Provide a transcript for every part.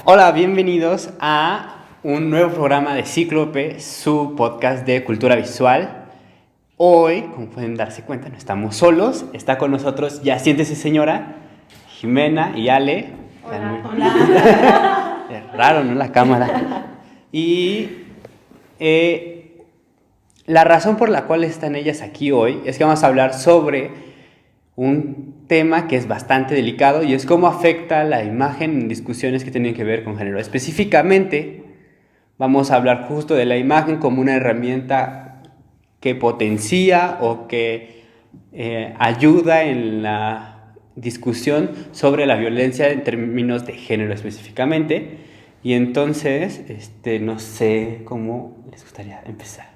Hola, bienvenidos a un nuevo programa de Cíclope, su podcast de cultura visual. Hoy, como pueden darse cuenta, no estamos solos. Está con nosotros, ya siéntese señora, Jimena y Ale. Hola. Hola. Es raro, ¿no? La cámara. Y la razón por la cual están ellas aquí hoy es que vamos a hablar sobre un tema que es bastante delicado y es cómo afecta la imagen en discusiones que tienen que ver con género. Específicamente, vamos a hablar justo de la imagen como una herramienta que potencia o que ayuda en la discusión sobre la violencia en términos de género específicamente. Y entonces, no sé cómo les gustaría empezar.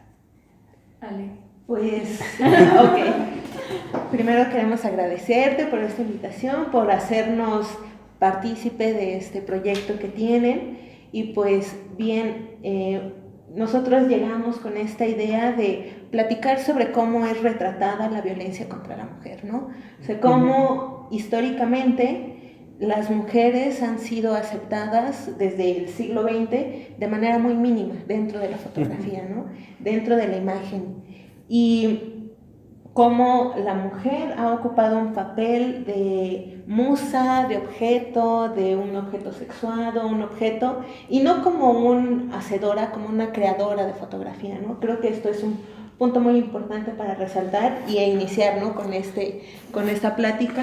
Ale. Pues, ok. Primero queremos agradecerte por esta invitación, por hacernos partícipe de este proyecto que tienen. Y pues bien, nosotros llegamos con esta idea de platicar sobre cómo es retratada la violencia contra la mujer, ¿no? O sea, cómo históricamente las mujeres han sido aceptadas desde el siglo XX de manera muy mínima dentro de la fotografía, ¿no? Dentro de la imagen. Y cómo la mujer ha ocupado un papel de musa, de un objeto sexuado, un objeto, y no como una hacedora, como una creadora de fotografía, ¿no? Creo que esto es un punto muy importante para resaltar y iniciar, ¿no? con esta plática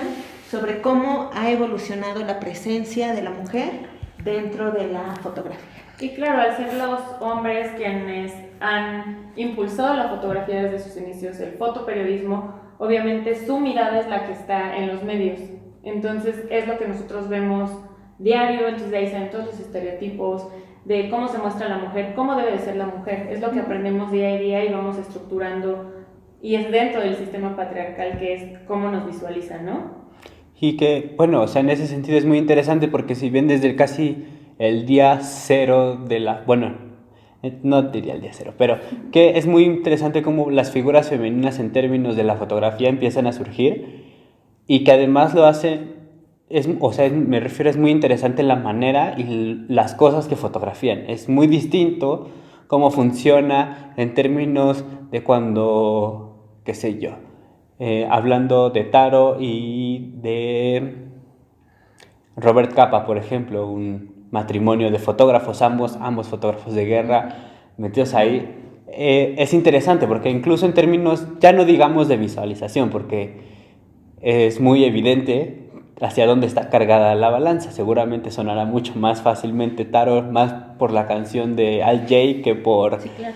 sobre cómo ha evolucionado la presencia de la mujer dentro de la fotografía. Y claro, al ser los hombres quienes han impulsado la fotografía desde sus inicios, el fotoperiodismo, obviamente su mirada es la que está en los medios. Entonces es lo que nosotros vemos diario, entonces de ahí salen todos los estereotipos de cómo se muestra la mujer, cómo debe de ser la mujer. Es lo que aprendemos día a día y vamos estructurando, y es dentro del sistema patriarcal que es cómo nos visualizan, ¿no? Y que, bueno, o sea, en ese sentido es muy interesante porque si bien desde casi el día cero de la... Bueno, no diría el día cero, pero que es muy interesante cómo las figuras femeninas en términos de la fotografía empiezan a surgir y que además lo hacen, me refiero, es muy interesante la manera y las cosas que fotografían. Es muy distinto cómo funciona en términos de cuando, qué sé yo, hablando de Taro y de Robert Capa, por ejemplo, un matrimonio de fotógrafos, ambos fotógrafos de guerra metidos ahí. Es interesante porque incluso en términos, ya no digamos de visualización, porque es muy evidente hacia dónde está cargada la balanza. Seguramente sonará mucho más fácilmente Taro, más por la canción de Al Jay que por... Sí, claro.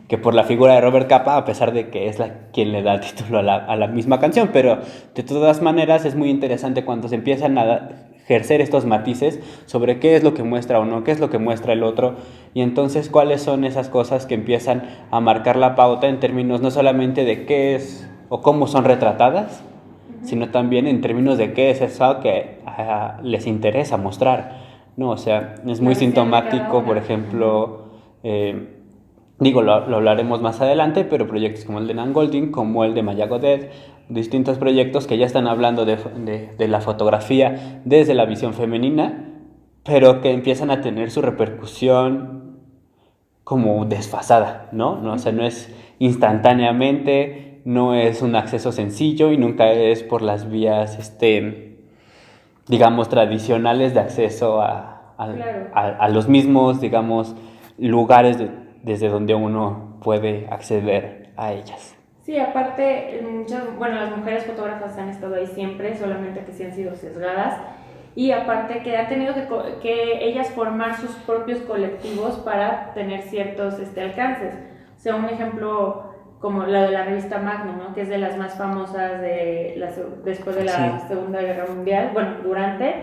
que por la figura de Robert Capa, a pesar de que es quien le da el título a la misma canción, pero de todas maneras es muy interesante cuando se empiezan a ejercer estos matices sobre qué es lo que muestra uno, qué es lo que muestra el otro, y entonces cuáles son esas cosas que empiezan a marcar la pauta en términos no solamente de qué es o cómo son retratadas, sino también en términos de qué es eso que les interesa mostrar, ¿no? O sea, es muy sintomático, por ejemplo... lo hablaremos más adelante, pero proyectos como el de Nan Goldin, como el de Maya Godet, distintos proyectos que ya están hablando de la fotografía desde la visión femenina, pero que empiezan a tener su repercusión como desfasada, ¿no? O sea, no es instantáneamente, no es un acceso sencillo y nunca es por las vías, digamos, tradicionales de acceso a los mismos, digamos, lugares desde donde uno puede acceder a ellas. Sí, aparte, las mujeres fotógrafas han estado ahí siempre, solamente que sí han sido sesgadas, y aparte que han tenido que ellas formar sus propios colectivos para tener ciertos alcances. O sea, un ejemplo como la de la revista Magnum, ¿no? Que es de las más famosas después de la Segunda Guerra Mundial, durante,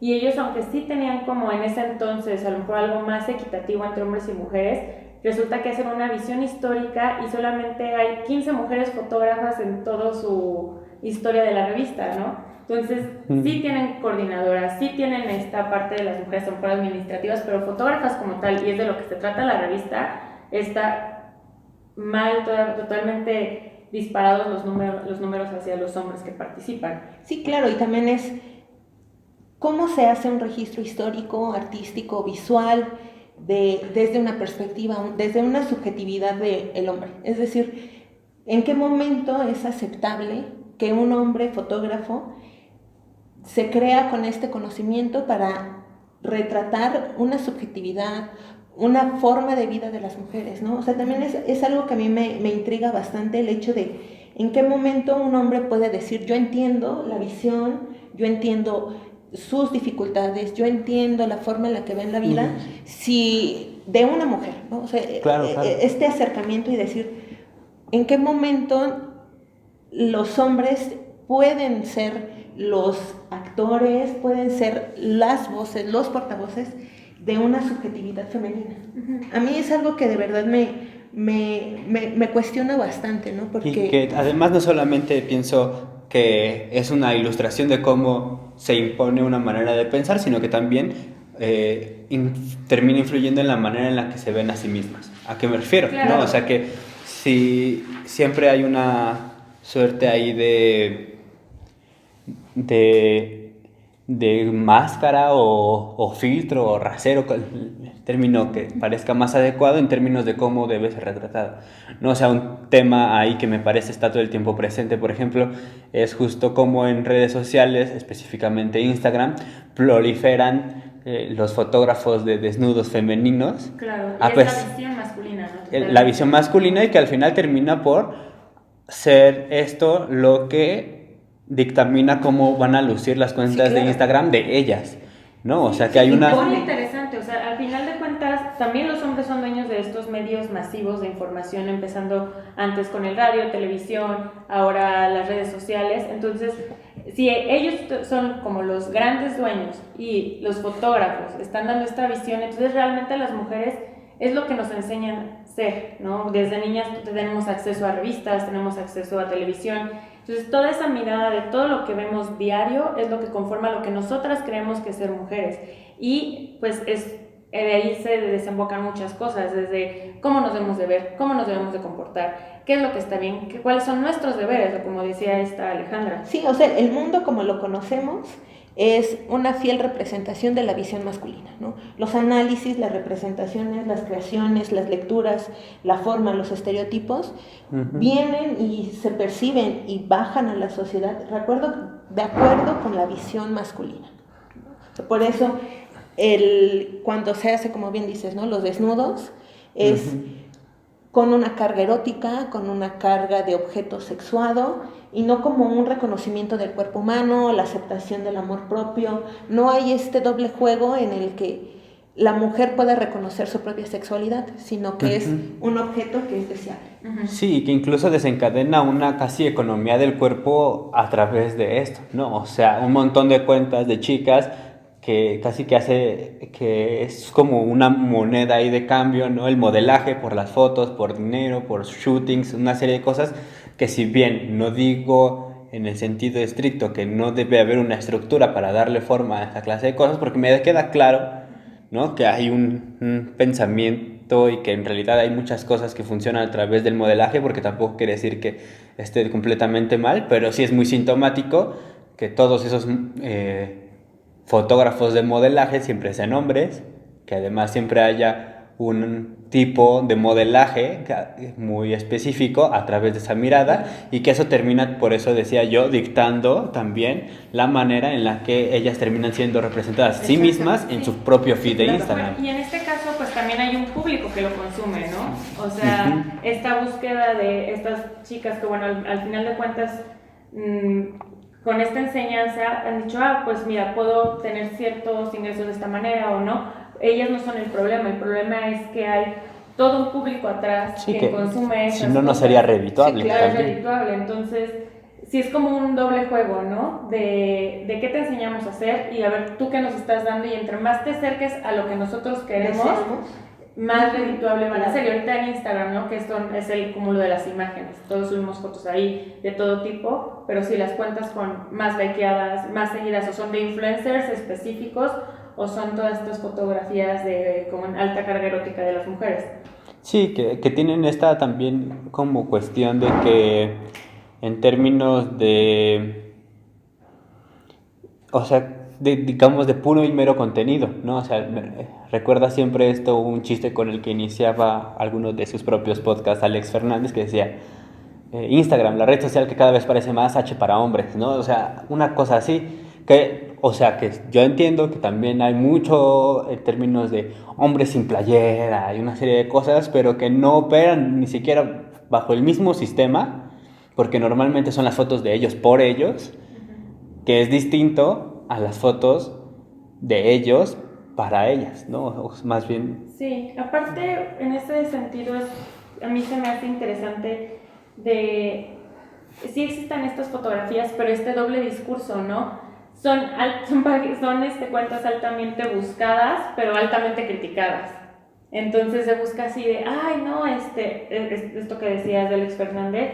y ellos, aunque sí tenían como en ese entonces a lo mejor algo más equitativo entre hombres y mujeres, resulta que hacen una visión histórica y solamente hay 15 mujeres fotógrafas en toda su historia de la revista, ¿no? Entonces, sí tienen coordinadoras, sí tienen esta parte de las mujeres, a lo mejor administrativas, pero fotógrafas como tal, y es de lo que se trata la revista, está mal, totalmente disparados los números hacia los hombres que participan. Sí, claro, y también es cómo se hace un registro histórico, artístico, visual, desde una perspectiva, desde una subjetividad del hombre. Es decir, ¿en qué momento es aceptable que un hombre fotógrafo se crea con este conocimiento para retratar una subjetividad, una forma de vida de las mujeres, ¿no? O sea, también es algo que a mí me intriga bastante, el hecho de en qué momento un hombre puede decir, yo entiendo la visión, yo entiendo sus dificultades, yo entiendo la forma en la que ven la vida, si de una mujer, ¿no? O sea, claro. Este acercamiento y decir, ¿en qué momento los hombres pueden ser los actores, pueden ser las voces, los portavoces de una subjetividad femenina? A mí es algo que de verdad me cuestiona bastante, ¿no? Porque... Y que además no solamente pienso que es una ilustración de cómo se impone una manera de pensar, sino que también termina influyendo en la manera en la que se ven a sí mismas. ¿A qué me refiero? Claro. ¿No? O sea que si siempre hay una suerte ahí de máscara o filtro o rasero, el término que parezca más adecuado en términos de cómo debe ser retratado. No, o sea, un tema ahí que me parece está todo el tiempo presente, por ejemplo, es justo como en redes sociales, específicamente Instagram, proliferan los fotógrafos de desnudos femeninos. Claro, y es la visión masculina, ¿no? La visión masculina, y que al final termina por ser esto lo que dictamina cómo van a lucir las cuentas de Instagram de ellas, ¿no? O sea que hay una... Es muy interesante, o sea, al final de cuentas, también los hombres son dueños de estos medios masivos de información, empezando antes con el radio, televisión, ahora las redes sociales. Entonces, si ellos son como los grandes dueños y los fotógrafos están dando esta visión, entonces realmente las mujeres es lo que nos enseñan ser, ¿no? Desde niñas tenemos acceso a revistas, tenemos acceso a televisión. Entonces, toda esa mirada de todo lo que vemos diario es lo que conforma lo que nosotras creemos que es ser mujeres. Y pues de ahí se desembocan muchas cosas, desde cómo nos debemos de ver, cómo nos debemos de comportar, qué es lo que está bien, cuáles son nuestros deberes, o como decía esta Alejandra. Sí, o sea, el mundo como lo conocemos es una fiel representación de la visión masculina, ¿no? Los análisis, las representaciones, las creaciones, las lecturas, la forma, los estereotipos, vienen y se perciben y bajan a la sociedad de acuerdo con la visión masculina. Por eso, cuando se hace, como bien dices, ¿no? Los desnudos, es con una carga erótica, con una carga de objeto sexuado, y no como un reconocimiento del cuerpo humano, la aceptación del amor propio. No hay este doble juego en el que la mujer puede reconocer su propia sexualidad, sino que es un objeto que es deseable. Sí, que incluso desencadena una casi economía del cuerpo a través de esto, ¿no? O sea, un montón de cuentas de chicas que casi que hace que es como una moneda ahí de cambio, ¿no? El modelaje por las fotos, por dinero, por shootings, una serie de cosas que, si bien no digo en el sentido estricto que no debe haber una estructura para darle forma a esta clase de cosas, porque me queda claro, ¿no? Que hay un pensamiento y que en realidad hay muchas cosas que funcionan a través del modelaje, porque tampoco quiere decir que esté completamente mal, pero sí es muy sintomático que todos esos fotógrafos de modelaje siempre sean hombres, que además siempre haya un tipo de modelaje muy específico a través de esa mirada, y que eso termina, por eso decía yo, dictando también la manera en la que ellas terminan siendo representadas a sí mismas en su propio feed de Instagram. Y en este caso pues también hay un público que lo consume, ¿no? O sea, esta búsqueda de estas chicas que, bueno, al final de cuentas con esta enseñanza han dicho, pues mira, puedo tener ciertos ingresos de esta manera o no. Ellas no son el problema es que hay todo un público atrás que consume esas cosas. Si no, no sería redituable. Sí, claro, es redituable. Entonces, sí es como un doble juego, ¿no? De qué te enseñamos a hacer y a ver tú qué nos estás dando, y entre más te acerques a lo que nosotros queremos, más redituable van a ser. Y ahorita en Instagram, ¿no? Que esto es el cúmulo de las imágenes. Todos subimos fotos ahí de todo tipo, pero si las cuentas con más likeadas, más seguidas, o son de influencers específicos, o son todas estas fotografías con alta carga erótica de las mujeres. Sí, que tienen esta también como cuestión de que en términos de... O sea, digamos, de puro y mero contenido, ¿no? O sea, recuerda siempre esto, un chiste con el que iniciaba algunos de sus propios podcasts, Alex Fernández, que decía, Instagram, la red social que cada vez parece más H para hombres, ¿no? O sea, una cosa así, que, o sea, que yo entiendo que también hay mucho en términos de hombres sin playera y una serie de cosas, pero que no operan ni siquiera bajo el mismo sistema, porque normalmente son las fotos de ellos por ellos, que es distinto a las fotos de ellos para ellas, ¿no? O más bien... Sí, aparte, en ese sentido, a mí se me hace interesante de... Sí existen estas fotografías, pero este doble discurso, ¿no? Son cuentas altamente buscadas, pero altamente criticadas. Entonces se busca así de, ay, no, esto que decías de Alex Fernández,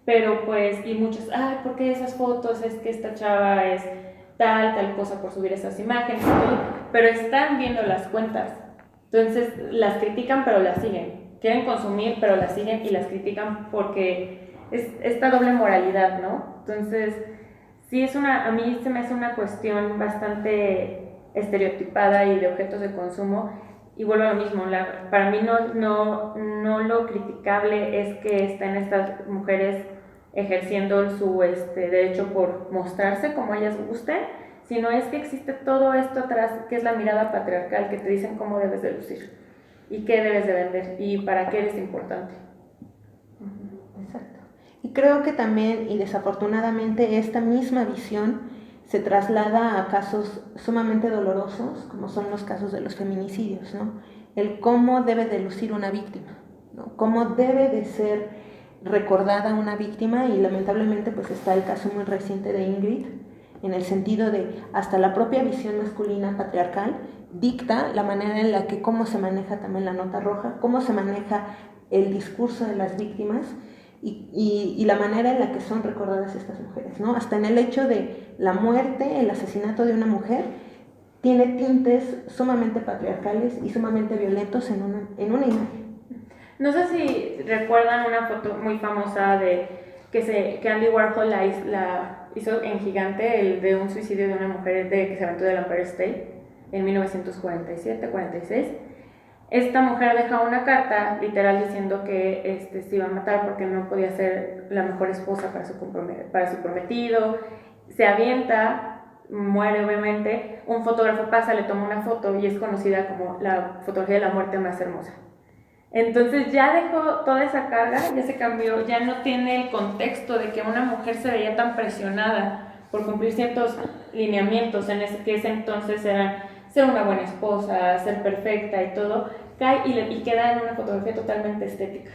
pero pues, y muchos, ay, ¿por qué esas fotos? Es que esta chava es tal cosa por subir esas imágenes y todo, pero están viendo las cuentas. Entonces las critican, pero las siguen. Quieren consumir, pero las siguen y las critican porque es esta doble moralidad, ¿no? Entonces, sí a mí se me hace una cuestión bastante estereotipada y de objetos de consumo. Y vuelvo a lo mismo, para mí no lo criticable es que estén estas mujeres ejerciendo su derecho por mostrarse como ellas gusten, sino es que existe todo esto atrás, que es la mirada patriarcal, que te dicen cómo debes de lucir y qué debes de vender y para qué eres importante. Exacto. Y creo que también, y desafortunadamente, esta misma visión se traslada a casos sumamente dolorosos, como son los casos de los feminicidios, ¿no? El cómo debe de lucir una víctima, ¿no? Cómo debe de ser recordada una víctima, y lamentablemente pues está el caso muy reciente de Ingrid, en el sentido de hasta la propia visión masculina patriarcal dicta la manera en la que cómo se maneja también la nota roja, cómo se maneja el discurso de las víctimas y la manera en la que son recordadas estas mujeres, ¿no? Hasta en el hecho de la muerte, el asesinato de una mujer, tiene tintes sumamente patriarcales y sumamente violentos en una imagen. No sé si recuerdan una foto muy famosa que Andy Warhol la hizo en gigante, el de un suicidio de una mujer que se aventó del Empire State en 1947-46. Esta mujer deja una carta literal diciendo que se iba a matar porque no podía ser la mejor esposa para su prometido. Se avienta, muere obviamente, un fotógrafo pasa, le toma una foto y es conocida como la fotografía de la muerte más hermosa. Entonces ya dejó toda esa carga, ya se cambió, ya no tiene el contexto de que una mujer se veía tan presionada por cumplir ciertos lineamientos que ese entonces eran ser una buena esposa, ser perfecta y todo, cae y queda en una fotografía totalmente estética,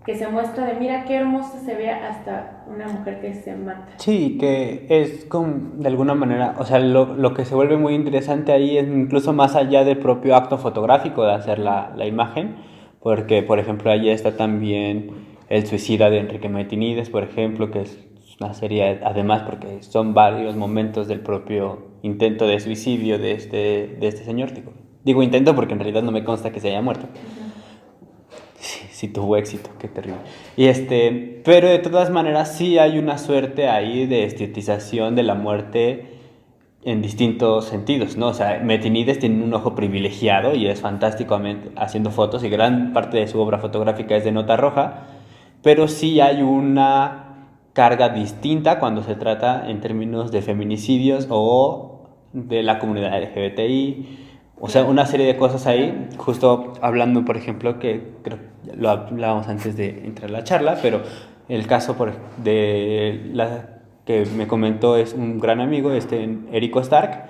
que se muestra de mira qué hermosa se ve hasta una mujer que se mata. Sí, que es de alguna manera, o sea, lo que se vuelve muy interesante ahí es incluso más allá del propio acto fotográfico de hacer la imagen, porque, por ejemplo, allí está también El suicida de Enrique Maitinides, por ejemplo, que es una serie, además, porque son varios momentos del propio intento de suicidio de este señor. Digo intento porque en realidad no me consta que se haya muerto. Sí tuvo éxito, qué terrible. Pero de todas maneras sí hay una suerte ahí de estetización de la muerte en distintos sentidos, ¿no? O sea, Maitinides tiene un ojo privilegiado y es fantástico haciendo fotos, y gran parte de su obra fotográfica es de nota roja, pero sí hay una carga distinta cuando se trata en términos de feminicidios o de la comunidad LGBTI. O sea, una serie de cosas ahí, justo hablando, por ejemplo, que creo que lo hablábamos antes de entrar a la charla, pero el caso que me comentó es un gran amigo, Erico Stark,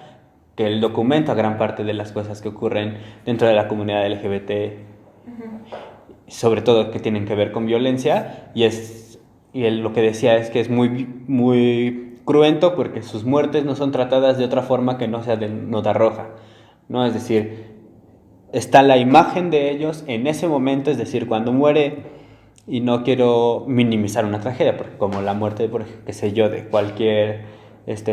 que él documenta gran parte de las cosas que ocurren dentro de la comunidad LGBT, sobre todo que tienen que ver con violencia, y él lo que decía es que es muy, muy cruento porque sus muertes no son tratadas de otra forma que no sea de nota roja, ¿no? Es decir, está la imagen de ellos en ese momento, es decir, cuando muere, y no quiero minimizar una tragedia, porque como la muerte, qué sé yo, de cualquier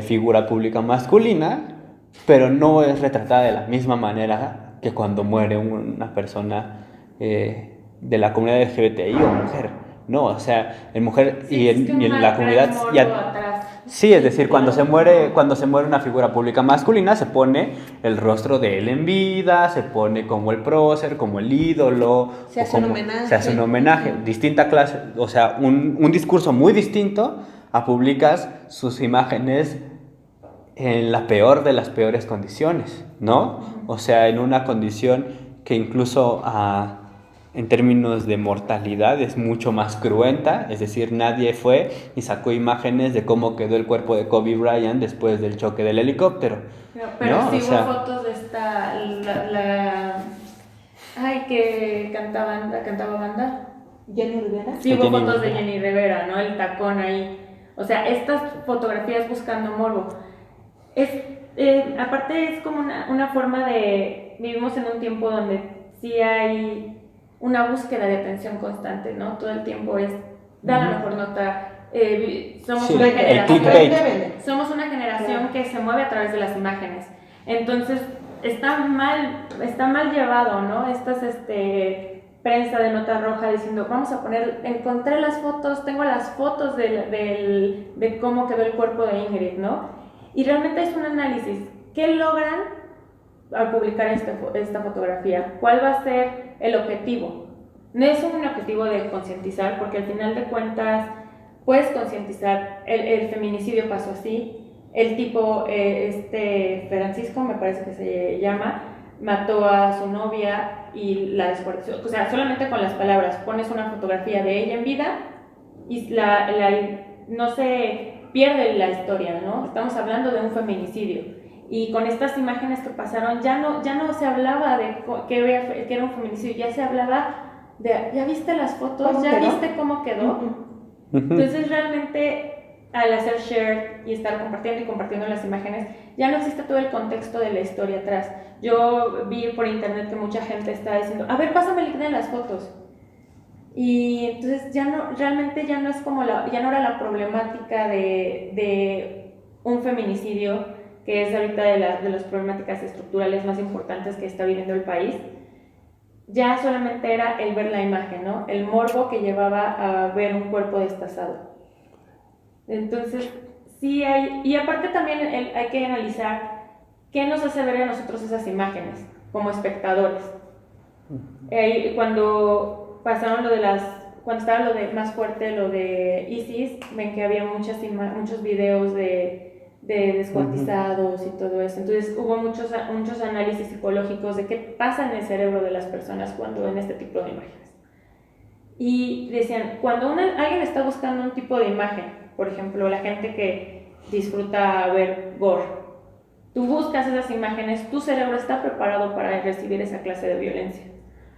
figura pública masculina, pero no es retratada de la misma manera que cuando muere una persona de la comunidad LGBTI o mujer, no, o sea, en mujer sí, y en la comunidad ya... Atrás. Sí, es decir, cuando se muere una figura pública masculina, se pone el rostro de él en vida, se pone como el prócer, como el ídolo. Se hace un homenaje. Se hace un homenaje, distinta clase, o sea, un discurso muy distinto a publicas sus imágenes en la peor de las peores condiciones, ¿no? O sea, en una condición que incluso en términos de mortalidad es mucho más cruenta, es decir, nadie fue y sacó imágenes de cómo quedó el cuerpo de Kobe Bryant después del choque del helicóptero. Pero ¿no? sí hubo fotos de esta, ay, que cantaba banda. Jenny Rivera. Sí, hubo fotos de Jenny Rivera, ¿no? El tacón ahí. O sea, estas fotografías buscando morbo. Aparte es como una forma de... Vivimos en un tiempo donde sí hay una búsqueda de atención constante, ¿no? Todo el tiempo es, da la mejor nota. Somos una generación que se mueve a través de las imágenes. Entonces, está mal llevado, ¿no? Estas prensa de nota roja diciendo, vamos a poner, encontré las fotos, tengo las fotos de cómo quedó el cuerpo de Ingrid, ¿no? Y realmente es un análisis. ¿Qué logran al publicar esta fotografía? ¿Cuál va a ser el objetivo? No es un objetivo de concientizar, porque al final de cuentas puedes concientizar, el feminicidio pasó así, el tipo, Francisco me parece que se llama, mató a su novia y la descuartizó. O sea, solamente con las palabras, pones una fotografía de ella en vida y no se pierde la historia, ¿no? Estamos hablando de un feminicidio. Y con estas imágenes que pasaron, ya no se hablaba de que era un feminicidio, ya se hablaba de, ¿ya viste las fotos? ¿Ya viste cómo quedó? Entonces realmente al hacer share y estar compartiendo las imágenes, ya no existe todo el contexto de la historia atrás. Yo vi por internet que mucha gente está diciendo, a ver, pásame el link de las fotos. Y entonces realmente ya no es como ya no era la problemática de un feminicidio, que es ahorita de las problemáticas estructurales más importantes que está viviendo el país. Ya solamente era el ver la imagen, ¿no? El morbo que llevaba a ver un cuerpo destazado. Entonces, sí hay... Y aparte también hay que analizar qué nos hace ver a nosotros esas imágenes, como espectadores. Cuando pasaron cuando estaba lo de más fuerte, lo de ISIS, ven que había muchos videos de descuartizados y todo eso. Entonces hubo muchos análisis psicológicos de qué pasa en el cerebro de las personas cuando ven este tipo de imágenes. Y decían, cuando alguien está buscando un tipo de imagen, por ejemplo, la gente que disfruta ver gore, tú buscas esas imágenes, tu cerebro está preparado para recibir esa clase de violencia.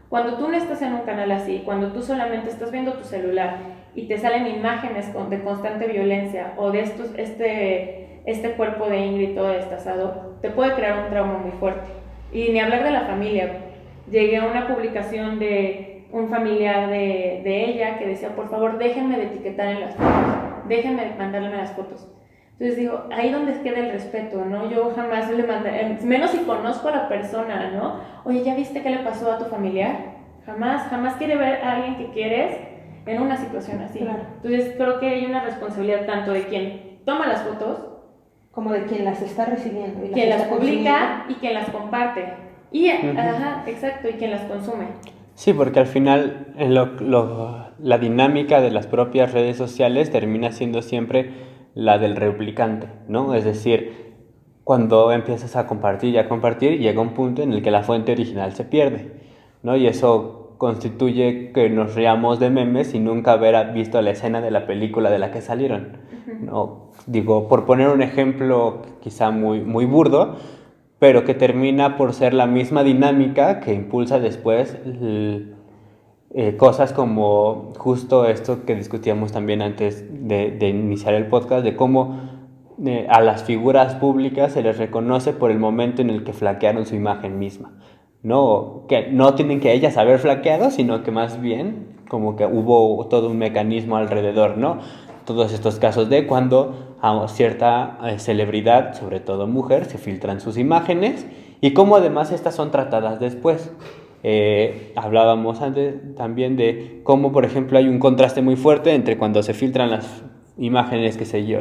Cuando tú no estás en un canal así, cuando tú solamente estás viendo tu celular y te salen imágenes de constante violencia o de este cuerpo de Ingrid todo destazado, te puede crear un trauma muy fuerte. Y ni hablar de la familia. Llegué a una publicación de un familiar de ella que decía, por favor, déjenme de etiquetar en las fotos, déjenme de mandarle las fotos. Entonces digo, ahí donde queda el respeto, ¿no? Yo jamás le mandaré, menos si conozco a la persona, ¿no? Oye, ¿ya viste qué le pasó a tu familiar? Jamás quiere ver a alguien que quieres en una situación así. Claro. Entonces creo que hay una responsabilidad tanto de quien toma las fotos, como de quien las está recibiendo. Y quien las publica y quien las comparte. Y, exacto, y quien las consume. Sí, porque al final la dinámica de las propias redes sociales termina siendo siempre la del replicante, ¿no? Es decir, cuando empiezas a compartir llega un punto en el que la fuente original se pierde, ¿no? Y eso constituye que nos riamos de memes sin nunca haber visto la escena de la película de la que salieron, ¿no? Digo, por poner un ejemplo quizá muy, muy burdo, pero que termina por ser la misma dinámica que impulsa después cosas como justo esto que discutíamos también antes de iniciar el podcast, de cómo a las figuras públicas se les reconoce por el momento en el que flaquearon su imagen misma, ¿no? Que no tienen que ellas haber flaqueado, sino que más bien como que hubo todo un mecanismo alrededor, ¿no? Todos estos casos de cuando a cierta celebridad, sobre todo mujer, se filtran sus imágenes y cómo además estas son tratadas después. Hablábamos antes también de cómo, por ejemplo, hay un contraste muy fuerte entre cuando se filtran las imágenes, qué sé yo,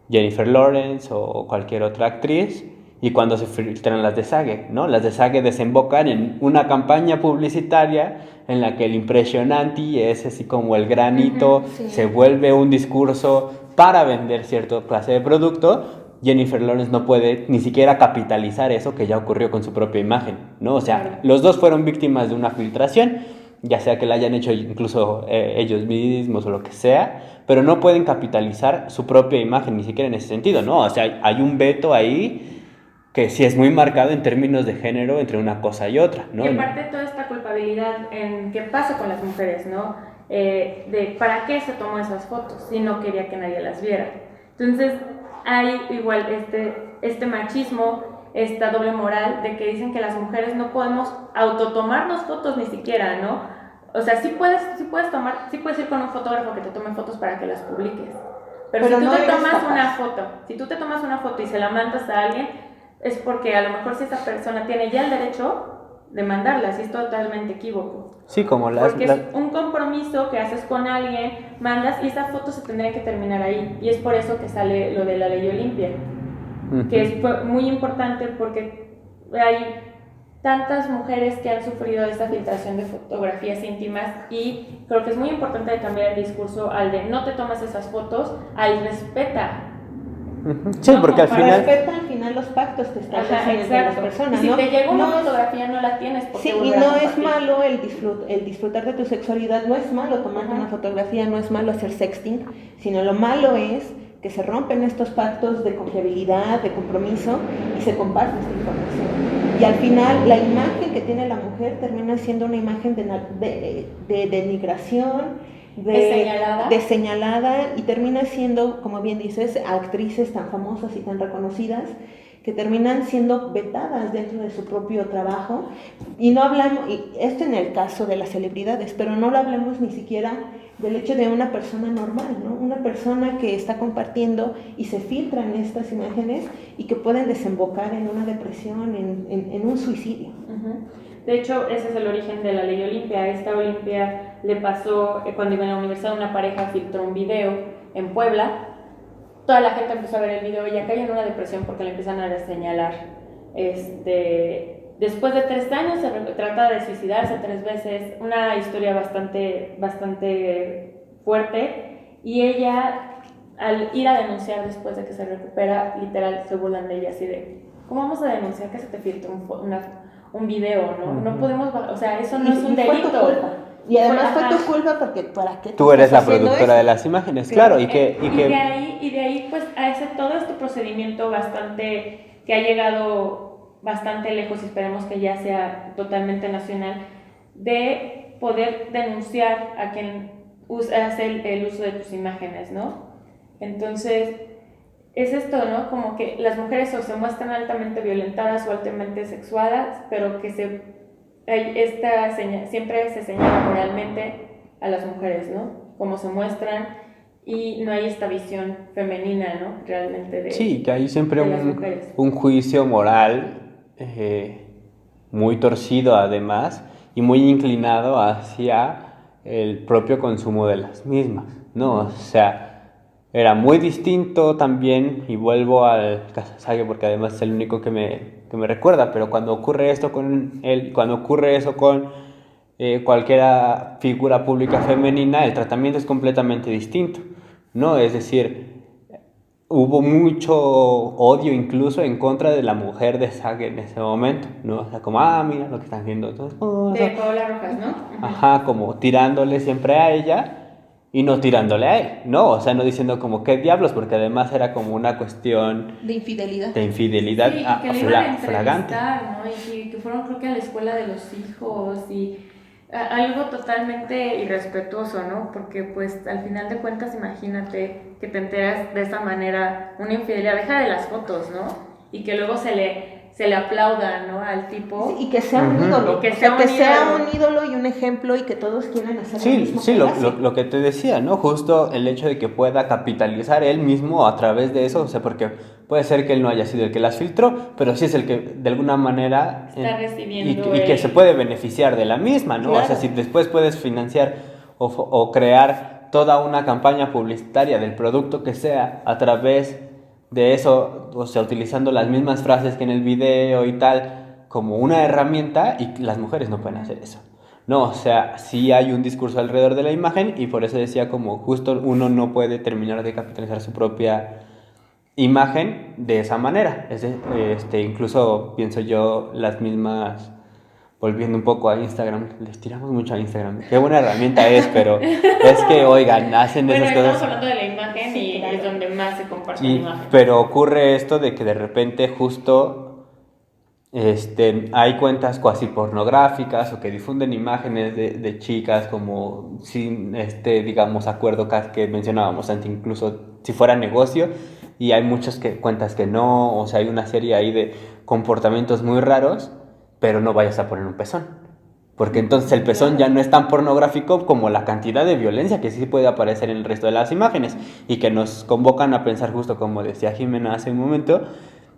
Jennifer Lawrence o cualquier otra actriz, y cuando se filtran las de Sage, ¿no? Las de Sage desembocan en una campaña publicitaria en la que el impresionante es así como el granito, Sí. se vuelve un discurso para vender cierta clase de producto. Jennifer Lawrence no puede ni siquiera capitalizar eso que ya ocurrió con su propia imagen, ¿no? O sea, Claro. los dos fueron víctimas de una filtración, ya sea que la hayan hecho incluso ellos mismos o lo que sea, pero no pueden capitalizar su propia imagen, ni siquiera en ese sentido, ¿no? O sea, hay un veto ahí que sí es muy marcado en términos de género entre una cosa y otra, ¿no? Y aparte toda esta culpabilidad en qué pasa con las mujeres, ¿no? De para qué se tomó esas fotos si no quería que nadie las viera. Entonces hay igual este machismo, esta doble moral de que dicen que las mujeres no podemos autotomarnos fotos ni siquiera, ¿no? O sea, sí puedes ir con un fotógrafo que te tome fotos para que las publiques. Pero si no tú te eres tomas capaz. una foto y se la mandas a alguien, es porque a lo mejor si esa persona tiene ya el derecho de mandarlas, y es totalmente equívoco. Sí, como Porque es un compromiso que haces con alguien, mandas y esa foto se tendría que terminar ahí. Y es por eso que sale lo de la ley Olimpia, que fue muy importante porque hay tantas mujeres que han sufrido esta filtración de fotografías íntimas, y creo que es muy importante cambiar el discurso al de no te tomas esas fotos, al respeta. Sí, No, porque al para final... Respeta al final los pactos que establecen entre las personas, Y si ¿no? te llega una No es- fotografía no la tienes porque Sí, y no es malo el disfrutar de tu sexualidad, no es malo tomarte una fotografía, no es malo hacer sexting, sino lo malo es que se rompen estos pactos de confiabilidad, de compromiso, y se comparte esta información. Y al final la imagen que tiene la mujer termina siendo una imagen de denigración, de señalada, y termina siendo, como bien dices, actrices tan famosas y tan reconocidas que terminan siendo vetadas dentro de su propio trabajo. Y no hablamos, y esto en el caso de las celebridades, pero no lo hablamos ni siquiera del hecho de una persona normal, ¿no? Una persona que está compartiendo y se filtran estas imágenes y que pueden desembocar en una depresión, en un suicidio. De hecho, ese es el origen de la ley Olimpia. Esta Olimpia le pasó cuando iba a la universidad, una pareja filtró un video en Puebla. Toda la gente empezó a ver el video y ya cayó en una depresión porque le empiezan a señalar. Después de 3 años se trata de suicidarse 3 veces, una historia bastante fuerte, y ella, al ir a denunciar después de que se recupera, literal se burlan de ella así de, ¿cómo vamos a denunciar que se te filtró un video, no? No podemos, o sea, eso no es un delito. Fue tu culpa. Y además fue tu culpa porque ¿para qué Tú eres la estás haciendo productora eso? de las imágenes, claro, y que... de ahí pues a todo este procedimiento que ha llegado bastante lejos, y esperemos que ya sea totalmente nacional, de poder denunciar a quien hace el uso de tus imágenes, ¿no? Entonces, es esto, ¿no? Como que las mujeres o se muestran altamente violentadas o altamente sexuadas, pero que siempre se señala moralmente a las mujeres, ¿no? Como se muestran, y no hay esta visión femenina, ¿no? Realmente de Sí, que hay siempre de las mujeres. un juicio moral muy torcido además y muy inclinado hacia el propio consumo de las mismas, ¿no? O sea, era muy distinto también, y vuelvo al caso Sage porque además es el único que me recuerda, pero cuando ocurre esto con él, cuando ocurre eso con cualquier figura pública femenina, el tratamiento es completamente distinto, ¿no? Es decir, hubo mucho odio incluso en contra de la mujer de Sage en ese momento, ¿no? O sea, como, mira lo que están haciendo todas cosas. De Paola Rojas, ¿no? Ajá, como tirándole siempre a ella y no tirándole a él, ¿no? O sea, no diciendo como qué diablos, porque además era como una cuestión De infidelidad. de infidelidad Sí, y que le iban a flagrante. entrevistar, ¿no? Y que fueron, creo que a la escuela de los hijos, y algo totalmente irrespetuoso, ¿no? Porque pues al final de cuentas, imagínate que te enteras de esa manera una infidelidad, deja de las fotos, ¿no? Y que luego se le aplauda, ¿no? Al tipo. Sí, y que sea un ídolo, Y que sea un ídolo y un ejemplo, y que todos quieran hacer lo Sí, mismo sí, que él hace. lo que te decía, ¿no? Justo el hecho de que pueda capitalizar él mismo a través de eso, o sea, porque puede ser que él no haya sido el que las filtró, pero sí es el que de alguna manera está recibiendo y que se puede beneficiar de la misma, ¿no? Claro. O sea, si después puedes financiar o crear toda una campaña publicitaria del producto que sea a través de eso, o sea, utilizando las mismas frases que en el video y tal, como una herramienta, y las mujeres no pueden hacer eso. No, o sea, sí hay un discurso alrededor de la imagen y por eso decía como justo uno no puede terminar de capitalizar su propia imagen de esa manera. Incluso pienso yo las mismas, volviendo un poco a Instagram, les tiramos mucho a Instagram. Qué buena herramienta es, pero es que, oigan, hacen Bueno, esas estamos cosas. hablando de la imagen Sí, y claro. es donde más se comparte la imagen. Pero ocurre esto de que de repente justo hay cuentas cuasi pornográficas o que difunden imágenes de chicas como sin digamos, acuerdo que mencionábamos antes, incluso si fuera negocio, y hay muchas cuentas que no, o sea, hay una serie ahí de comportamientos muy raros, pero no vayas a poner un pezón. Porque entonces el pezón ya no es tan pornográfico como la cantidad de violencia que sí puede aparecer en el resto de las imágenes y que nos convocan a pensar, justo como decía Jimena hace un momento,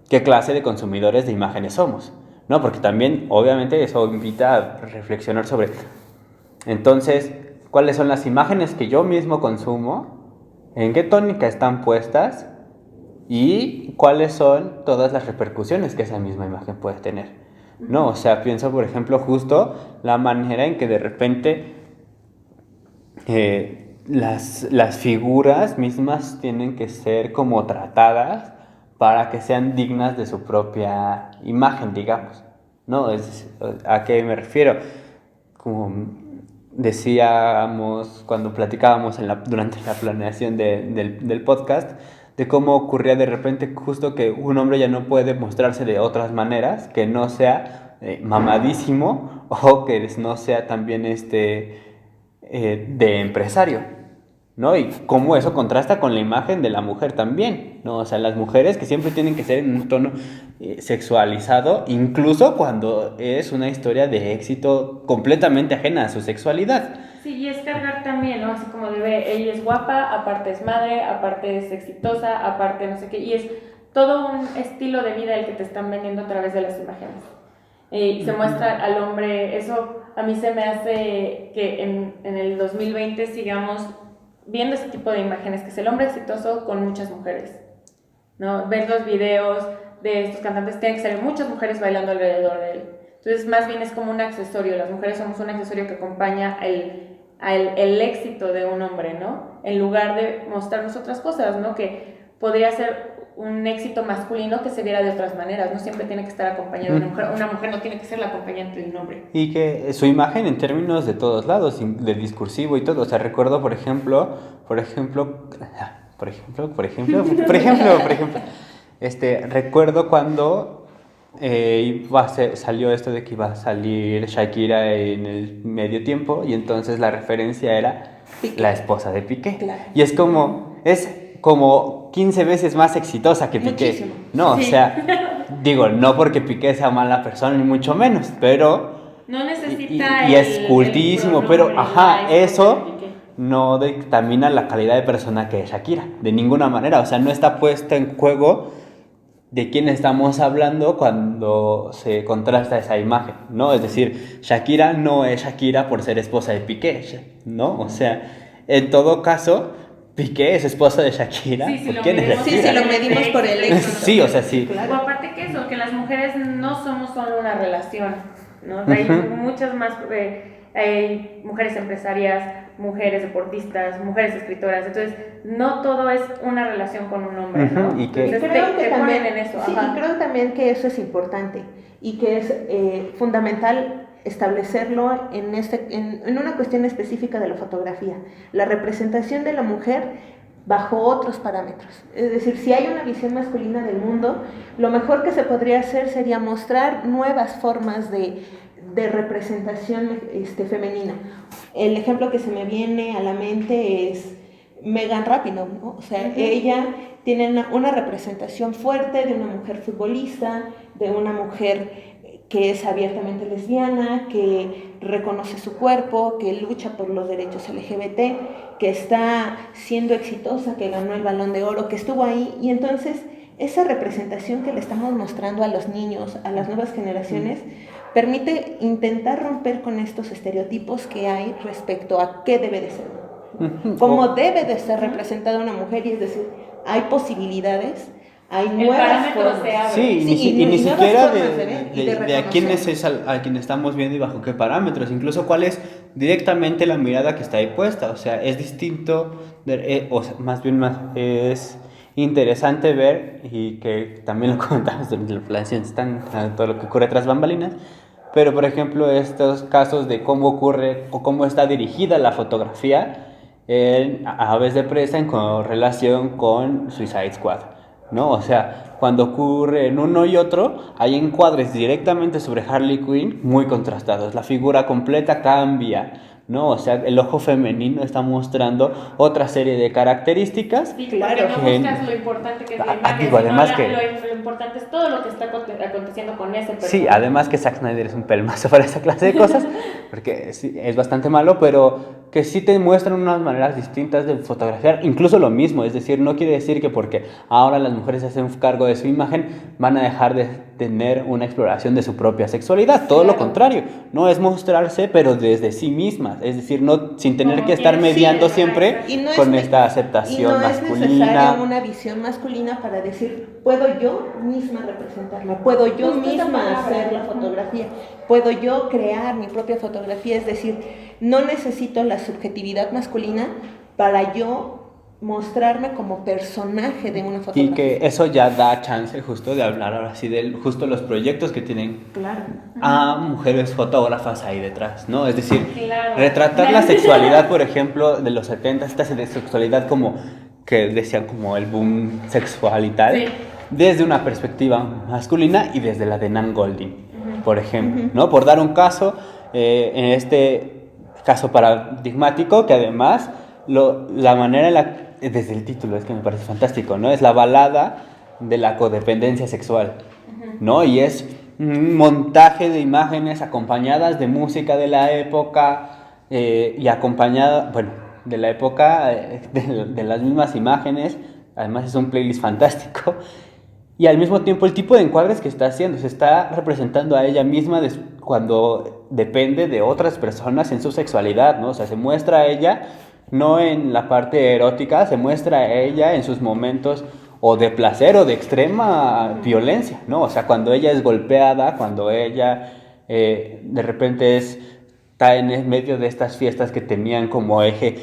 qué clase de consumidores de imágenes somos, ¿no? Porque también, obviamente, eso invita a reflexionar sobre, entonces, cuáles son las imágenes que yo mismo consumo, en qué tónica están puestas y cuáles son todas las repercusiones que esa misma imagen puede tener, ¿no? O sea, pienso, por ejemplo, justo la manera en que de repente las figuras mismas tienen que ser como tratadas para que sean dignas de su propia imagen, digamos, ¿no? ¿A qué me refiero? Como decíamos cuando platicábamos durante la planeación del podcast, de cómo ocurría de repente justo que un hombre ya no puede mostrarse de otras maneras, que no sea mamadísimo o que no sea también de empresario, ¿no? Y cómo eso contrasta con la imagen de la mujer también, ¿no? O sea, las mujeres que siempre tienen que ser en un tono sexualizado, incluso cuando es una historia de éxito completamente ajena a su sexualidad. Sí, y es cargar también, ¿no? Así como de ver, ella es guapa, aparte es madre, aparte es exitosa, aparte no sé qué, y es todo un estilo de vida el que te están vendiendo a través de las imágenes. Y se muestra al hombre, eso a mí se me hace que en el 2020 sigamos viendo ese tipo de imágenes, que es el hombre exitoso con muchas mujeres, ¿no? Ver los videos de estos cantantes, tienen que ser muchas mujeres bailando alrededor de él. Entonces, más bien es como un accesorio, las mujeres somos un accesorio que acompaña el éxito de un hombre, ¿no? En lugar de mostrarnos otras cosas, ¿no? Que podría ser un éxito masculino que se viera de otras maneras, no siempre tiene que estar acompañado de una mujer no tiene que ser la acompañante de un hombre. Y que su imagen en términos de todos lados, de discursivo y todo, o sea, recuerdo, por ejemplo, recuerdo cuando salió esto de que iba a salir Shakira en el medio tiempo y entonces la referencia era Piqué. La esposa de Piqué. Claro. Y es como 15 veces más exitosa que Piqué. Muchísimo. No, Sí. o sea, digo, no porque Piqué sea mala persona ni mucho menos, pero No necesita y es cultísimo, pero ajá, eso no dictamina la calidad de persona que es Shakira, de ninguna manera, o sea, no está puesto en juego de quién estamos hablando cuando se contrasta esa imagen, ¿no? Es decir, Shakira no es Shakira por ser esposa de Piqué, ¿no? O sea, en todo caso, Piqué es esposa de Shakira. Sí, si lo ¿Quién es medimos, Shakira? Sí, si lo medimos por el éxito. Sí, o sea, sí. O aparte que eso, que las mujeres no somos solo una relación, ¿no? Hay muchas más, hay mujeres empresarias, mujeres deportistas, mujeres escritoras, entonces no todo es una relación con un hombre, ¿no? Y que Entonces creo que te también, ponen en eso, sí, ajá. y creo también que eso es importante y que es fundamental establecerlo en una cuestión específica de la fotografía, la representación de la mujer bajo otros parámetros. Es decir, si hay una visión masculina del mundo, lo mejor que se podría hacer sería mostrar nuevas formas de representación femenina. El ejemplo que se me viene a la mente es Megan Rapinoe, ¿no? O sea, ella tiene una representación fuerte de una mujer futbolista, de una mujer que es abiertamente lesbiana, que reconoce su cuerpo, que lucha por los derechos LGBT, que está siendo exitosa, que ganó el Balón de Oro, que estuvo ahí. Y entonces esa representación que le estamos mostrando a los niños, a las nuevas generaciones, permite intentar romper con estos estereotipos que hay respecto a qué debe de ser, cómo debe de ser representada una mujer, y es decir, hay posibilidades Hay El nuevas parámetro formas. se abre. Sí, Sí, y ni nuevas siquiera formas de ver y de de a quién reconocer. es a quien estamos viendo y bajo qué parámetros, incluso cuál es directamente la mirada que está ahí puesta. O sea, es distinto, o sea, más bien es interesante ver, y que también lo comentamos durante la planeación, están todo lo que ocurre tras bambalinas, pero por ejemplo estos casos de cómo ocurre o cómo está dirigida la fotografía en Aves de Presa en relación con Suicide Squad, ¿no? O sea, cuando ocurre en uno y otro, hay encuadres directamente sobre Harley Quinn muy contrastados. La figura completa cambia, ¿no? O sea, el ojo femenino está mostrando otra serie de características. Sí, Claro. porque no buscas lo importante que es la imagen, Digo, sino además que... lo importante es todo lo que está aconteciendo con ese personaje. Sí, además que Zack Snyder es un pelmazo para esa clase de cosas, porque sí, es bastante malo, pero que sí te muestran unas maneras distintas de fotografiar, incluso lo mismo, es decir, no quiere decir que porque ahora las mujeres se hacen cargo de su imagen, van a dejar de tener una exploración de su propia sexualidad, todo lo Claro. contrario, no es mostrarse, pero desde sí mismas, es decir, no sin tener Como que estar quieres, mediando sí, siempre exacto. Y no con es, esta y aceptación no es masculina. necesaria una visión masculina para decir, puedo yo misma representarme, puedo yo Justo esa misma palabra. hacer la fotografía, puedo yo crear mi propia fotografía, es decir, no necesito la subjetividad masculina para yo mostrarme como personaje de una Y fotografía. que eso ya da chance justo de hablar ahora sí de justo los proyectos que tienen Claro. a mujeres fotógrafas ahí detrás, ¿no? Es decir, Claro. retratar la sexualidad, por ejemplo, de los 70, esta sexualidad como que decían como el boom sexual y tal, Sí. desde una perspectiva masculina y desde la de Nan Goldin, por ejemplo, ¿no? Por dar un caso, en este caso paradigmático, que además la manera en la desde el título es que me parece fantástico, ¿no? Es la balada de la codependencia sexual, ¿no? Y es un montaje de imágenes acompañadas de música de la época y acompañada, bueno, de la época, de las mismas imágenes, además es un playlist fantástico. Y al mismo tiempo el tipo de encuadres que está haciendo, se está representando a ella misma cuando depende de otras personas en su sexualidad, ¿no? O sea, se muestra a ella no en la parte erótica, se muestra a ella en sus momentos o de placer o de extrema violencia, ¿no? O sea, cuando ella es golpeada, cuando ella de repente está en el medio de estas fiestas que tenían como eje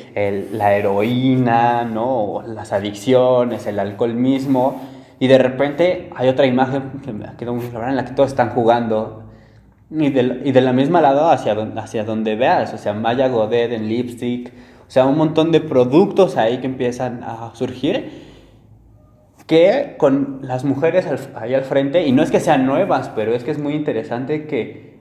la heroína, ¿no? O las adicciones, el alcohol mismo, y de repente hay otra imagen que me quedó muy clara en la que todos están jugando. Y de la misma lado hacia donde veas, o sea, Maya Godet en Lipstick, o sea, un montón de productos ahí que empiezan a surgir, que con las mujeres ahí al frente, y no es que sean nuevas, pero es que es muy interesante que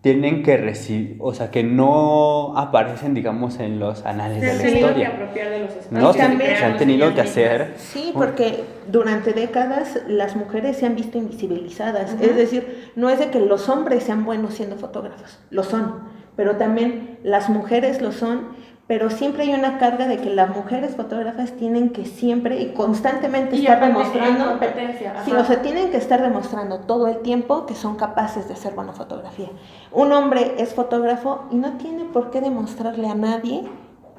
tienen que recibir, o sea, que no aparecen, digamos, en los anales de la Se han tenido que historia. apropiar de los espacios. No, Y también se han tenido que hacer. Sí, porque durante décadas las mujeres se han visto invisibilizadas. Es decir, no es de que los hombres sean buenos siendo fotógrafos, lo son, pero también las mujeres lo son, pero siempre hay una carga de que las mujeres fotógrafas tienen que siempre y constantemente Y estar aparte, demostrando, en competencia, sí, ajá. o sea, tienen que estar demostrando todo el tiempo que son capaces de hacer buena fotografía. Un hombre es fotógrafo y no tiene por qué demostrarle a nadie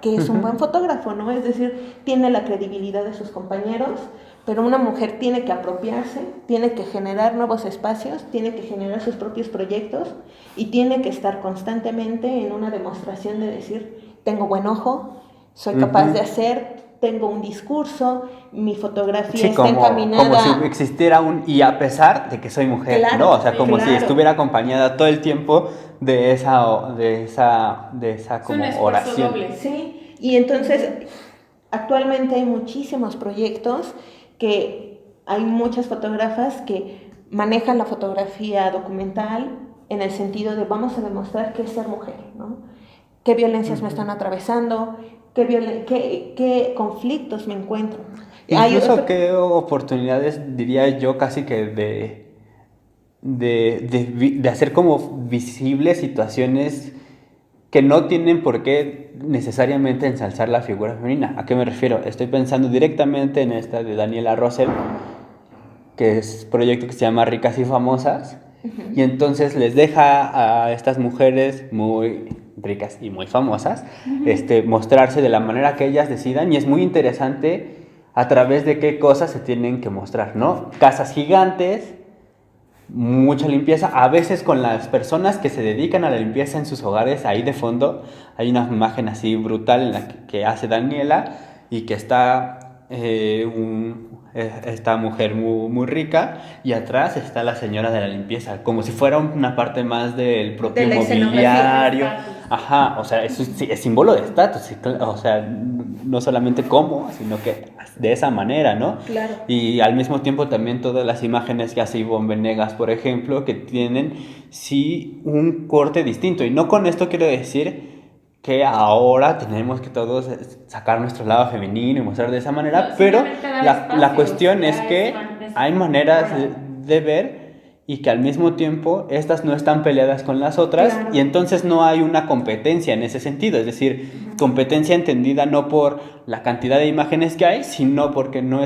que es un buen fotógrafo, ¿no? Es decir, tiene la credibilidad de sus compañeros, pero una mujer tiene que apropiarse, tiene que generar nuevos espacios, tiene que generar sus propios proyectos y tiene que estar constantemente en una demostración de decir, tengo buen ojo, soy capaz de hacer, tengo un discurso, mi fotografía Sí, está como encaminada. si existiera y a pesar de que soy mujer, Claro, ¿no? O sea, como si claro. estuviera acompañada todo el tiempo de esa como esfuerzo oración. doble. Sí, y entonces actualmente hay muchísimos proyectos que hay muchas fotógrafas que manejan la fotografía documental en el sentido de vamos a demostrar qué es ser mujer, ¿no? Qué violencias me están atravesando, qué conflictos me encuentro. Incluso qué oportunidades, diría yo, casi que de hacer como visibles situaciones que no tienen por qué necesariamente ensalzar la figura femenina. ¿A qué me refiero? Estoy pensando directamente en esta de Daniela Rosel, que es un proyecto que se llama Ricas y Famosas, y entonces les deja a estas mujeres muy ricas y muy famosas mostrarse de la manera que ellas decidan, y es muy interesante a través de qué cosas se tienen que mostrar, ¿no? Casas gigantes, mucha limpieza, a veces con las personas que se dedican a la limpieza en sus hogares, ahí de fondo hay una imagen así brutal en la que hace Daniela y que está esta mujer muy rica y atrás está la señora de la limpieza, como si fuera una parte más del propio De la mobiliario. escenografía. Ajá, o sea, eso es símbolo de estatus, o sea, no solamente cómo, sino que de esa manera, ¿no? Claro. Y al mismo tiempo también todas las imágenes que hace Ivonne Venegas, por ejemplo, que tienen sí un corte distinto. Y no con esto quiero decir que ahora tenemos que todos sacar nuestro lado femenino y mostrar de esa manera, No, pero simplemente dar la espacios, cuestión es dar que espacios. hay maneras Bueno. de ver y que al mismo tiempo estas no están peleadas con las otras, Claro. y entonces no hay una competencia en ese sentido, es decir, competencia entendida no por la cantidad de imágenes que hay, sino porque no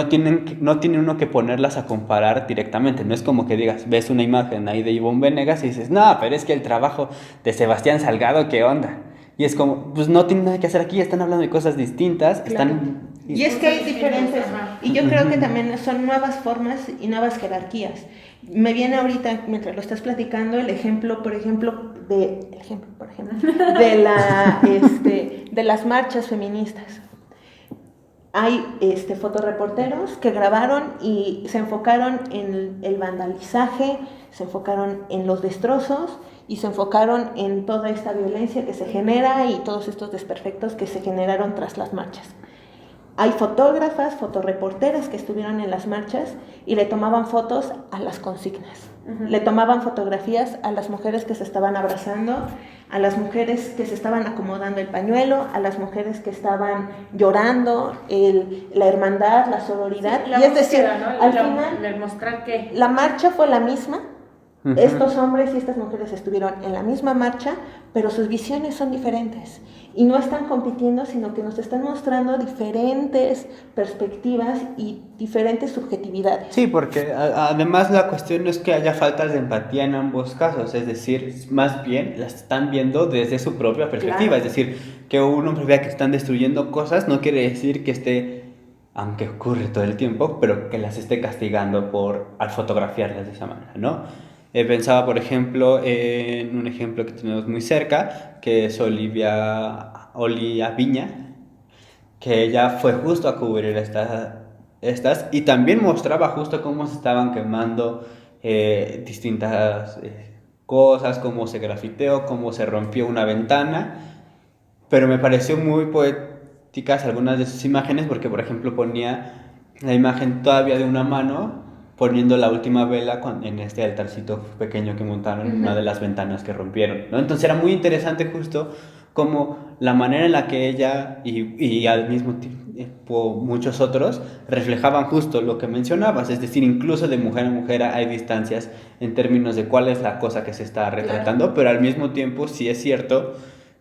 tiene uno que ponerlas a comparar directamente. No es como que digas, ves una imagen ahí de Ivonne Venegas y dices, no, pero es que el trabajo de Sebastián Salgado, ¿qué onda? Y es como, pues no tiene nada que hacer aquí, están hablando de cosas distintas, Claro. están... Y es que hay diferentes, Ajá. y yo creo que también son nuevas formas y nuevas jerarquías. Me viene ahorita, mientras lo estás platicando, el ejemplo, por ejemplo, de las marchas feministas. Hay fotoreporteros que grabaron y se enfocaron en el vandalizaje, se enfocaron en los destrozos y se enfocaron en toda esta violencia que se genera y todos estos desperfectos que se generaron tras las marchas. Hay fotógrafas, fotoreporteras que estuvieron en las marchas y le tomaban fotos a las consignas. Uh-huh. Le tomaban fotografías a las mujeres que se estaban abrazando, a las mujeres que se estaban acomodando el pañuelo, a las mujeres que estaban llorando, la hermandad, la sororidad. Sí, la y es decir, ¿no? al final, mostrar que la marcha fue la misma. Uh-huh. Estos hombres y estas mujeres estuvieron en la misma marcha, pero sus visiones son diferentes y no están compitiendo, sino que nos están mostrando diferentes perspectivas y diferentes subjetividades. Sí, porque además la cuestión no es que haya faltas de empatía en ambos casos, es decir, más bien las están viendo desde su propia perspectiva, claro. Es decir, que uno vea que están destruyendo cosas no quiere decir que esté, aunque ocurre todo el tiempo, pero que las esté castigando al fotografiarlas de esa manera, ¿no? Pensaba, por ejemplo, en un ejemplo que tenemos muy cerca, que es Olivia Viña, que ella fue justo a cubrir estas y también mostraba justo cómo se estaban quemando distintas cosas, cómo se grafiteó, cómo se rompió una ventana, pero me pareció muy poéticas algunas de sus imágenes porque, por ejemplo, ponía la imagen todavía de una mano poniendo la última vela en este altarcito pequeño que montaron en una de las ventanas que rompieron, ¿no? Entonces era muy interesante justo como la manera en la que ella y al mismo tiempo muchos otros reflejaban justo lo que mencionabas, es decir, incluso de mujer a mujer hay distancias en términos de cuál es la cosa que se está retratando, claro. Pero al mismo tiempo sí es cierto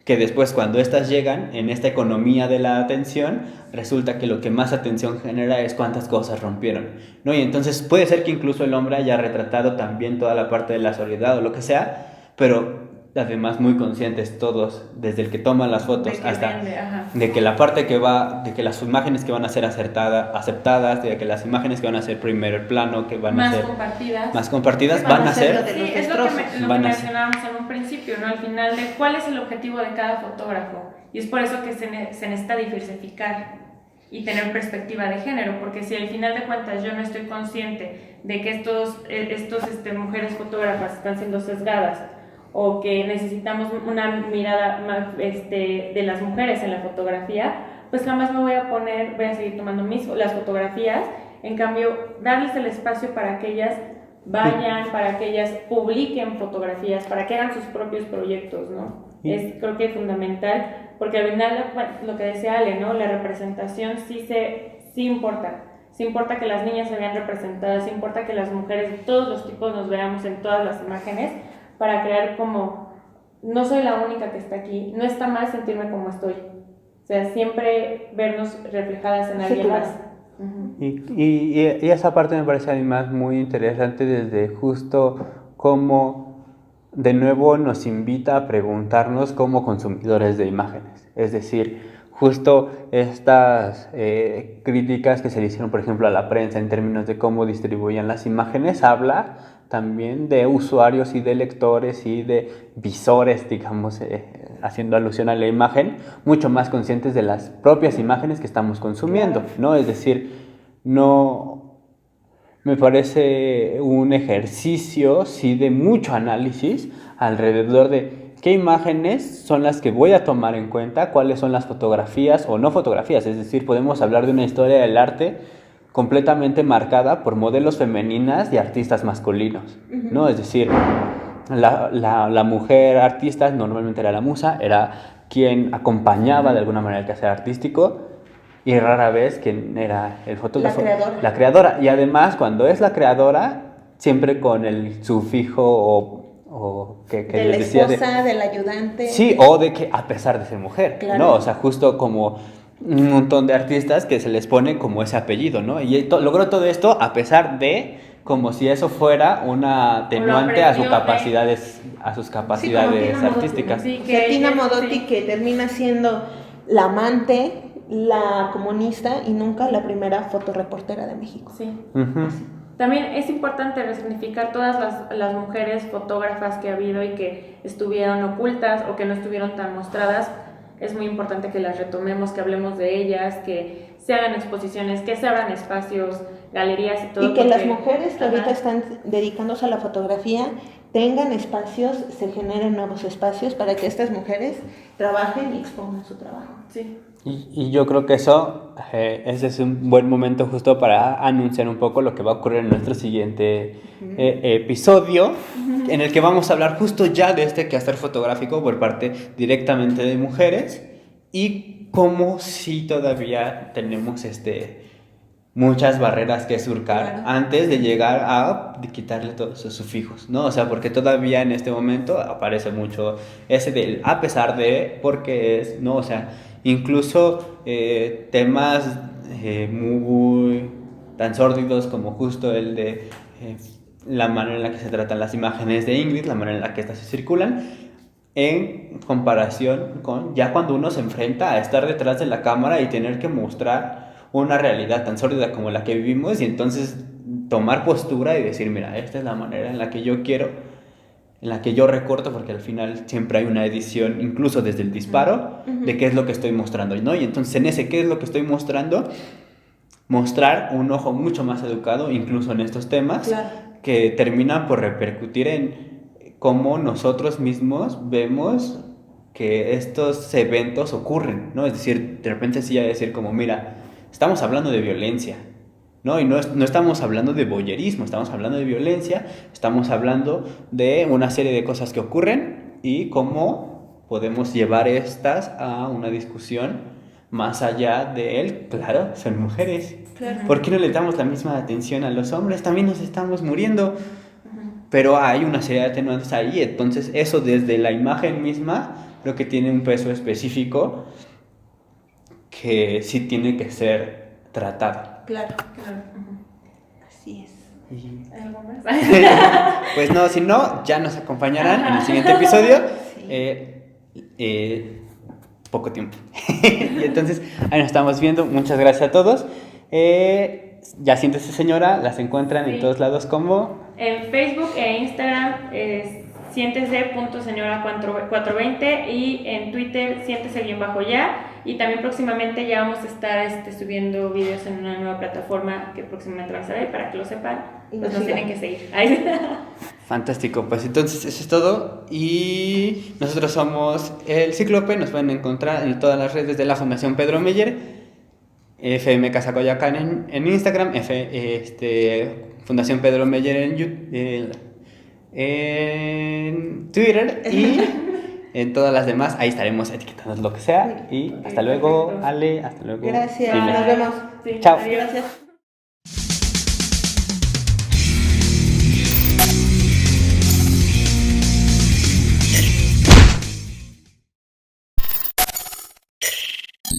que después cuando estas llegan en esta economía de la atención, resulta que lo que más atención genera es cuántas cosas rompieron, ¿no? Y entonces puede ser que incluso el hombre haya retratado también toda la parte de la soledad o lo que sea, pero además muy conscientes todos, desde el que toma las fotos hasta de que la parte que va, de que las imágenes que van a ser aceptadas, de que las imágenes que van a ser primer plano, que van a ser más compartidas, van a ser... Sí, es lo que mencionábamos en un principio, ¿no? Al final de cuál es el objetivo de cada fotógrafo, y es por eso que se necesita diversificar y tener perspectiva de género, porque si al final de cuentas yo no estoy consciente de que estos mujeres fotógrafas están siendo sesgadas, o que necesitamos una mirada más, de las mujeres en la fotografía, pues jamás me voy a seguir tomando las fotografías. En cambio, darles el espacio para que ellas vayan, para que ellas publiquen fotografías, para que hagan sus propios proyectos, ¿no? Creo que es fundamental, porque al final, lo que decía Ale, ¿no? La representación sí importa. Sí importa que las niñas se vean representadas, sí importa que las mujeres de todos los tipos nos veamos en todas las imágenes, para crear como, no soy la única que está aquí, no está mal sentirme como estoy, o sea, siempre vernos reflejadas en alguien más. Uh-huh. Y esa parte me parece además muy interesante desde justo cómo de nuevo nos invita a preguntarnos como consumidores de imágenes, es decir, justo estas críticas que se le hicieron, por ejemplo, a la prensa en términos de cómo distribuían las imágenes, habla también de usuarios y de lectores y de visores, digamos, haciendo alusión a la imagen, mucho más conscientes de las propias imágenes que estamos consumiendo, ¿no? Es decir, no me parece un ejercicio, sí, de mucho análisis alrededor de qué imágenes son las que voy a tomar en cuenta, cuáles son las fotografías o no fotografías, es decir, podemos hablar de una historia del arte completamente marcada por modelos femeninas y artistas masculinos, ¿no? Es decir, la mujer artista normalmente era la musa, era quien acompañaba de alguna manera el quehacer artístico, y rara vez quien era el fotógrafo. La creadora. Y además, cuando es la creadora, siempre con el sufijo o que de les la decía esposa, del ayudante. Sí, o de que a pesar de ser mujer, claro. ¿no? O sea, justo como un montón de artistas que se les pone como ese apellido, ¿no? Y logró todo esto a pesar de, como si eso fuera una atenuante a sus capacidades, artísticas. Sí, que Tina Modotti, que termina siendo la amante, la comunista y nunca la primera fotoreportera de México. Sí. También es importante resignificar todas las mujeres fotógrafas que ha habido y que estuvieron ocultas o que no estuvieron tan mostradas. Es muy importante que las retomemos, que hablemos de ellas, que se hagan exposiciones, que se abran espacios, galerías y todo. Y que las mujeres que ahorita están dedicándose a la fotografía tengan espacios, se generen nuevos espacios para que estas mujeres trabajen y expongan su trabajo. Sí. Y yo creo que ese es un buen momento justo para anunciar un poco lo que va a ocurrir en nuestro siguiente episodio, en el que vamos a hablar justo ya de este quehacer fotográfico por parte directamente de mujeres y cómo sí todavía tenemos muchas barreras que surcar antes de llegar a quitarle todos sus sufijos, ¿no? O sea, porque todavía en este momento aparece mucho ese del a pesar de, porque es, ¿no? O sea, incluso temas muy tan sórdidos como justo el de la manera en la que se tratan las imágenes de Ingrid, la manera en la que estas se circulan, en comparación con ya cuando uno se enfrenta a estar detrás de la cámara y tener que mostrar una realidad tan sórdida como la que vivimos y entonces tomar postura y decir, mira, esta es la manera en la que yo quiero, en la que yo recorto, porque al final siempre hay una edición, incluso desde el disparo, de qué es lo que estoy mostrando, ¿no? Y entonces en ese qué es lo que estoy mostrando, mostrar un ojo mucho más educado, incluso en estos temas, que terminan por repercutir en cómo nosotros mismos vemos que estos eventos ocurren, ¿no? Es decir, de repente sí decir como, mira, estamos hablando de violencia, ¿no? Y no estamos hablando de voyerismo, estamos hablando de violencia, estamos hablando de una serie de cosas que ocurren y cómo podemos llevar estas a una discusión más allá de él. Claro, son mujeres. Claro. ¿Por qué no le damos la misma atención a los hombres? También nos estamos muriendo. Pero hay una serie de atenuantes ahí, entonces eso desde la imagen misma creo que tiene un peso específico que sí tiene que ser tratado. Claro. Así es. ¿Algo más? Pues no, si no, ya nos acompañarán en el siguiente episodio. Poco tiempo. Y entonces, ahí nos estamos viendo. Muchas gracias a todos. Ya siéntese, señora. Las encuentran en todos lados como... En Facebook e Instagram siéntese.señora420 y en Twitter siéntese_ya. Y también próximamente ya vamos a estar subiendo videos en una nueva plataforma que próximamente van a salir, para que lo sepan, pues nos tienen que seguir. Fantástico, pues entonces eso es todo y nosotros somos El Cíclope, nos pueden encontrar en todas las redes de la Fundación Pedro Meyer, FM Casa Coyoacán en Instagram, Fundación Pedro Meyer en Twitter y en todas las demás, ahí estaremos etiquetando lo que sea y hasta luego, Ale, hasta luego. Gracias, Dile. nos vemos. Sí, Chao. adiós. Gracias.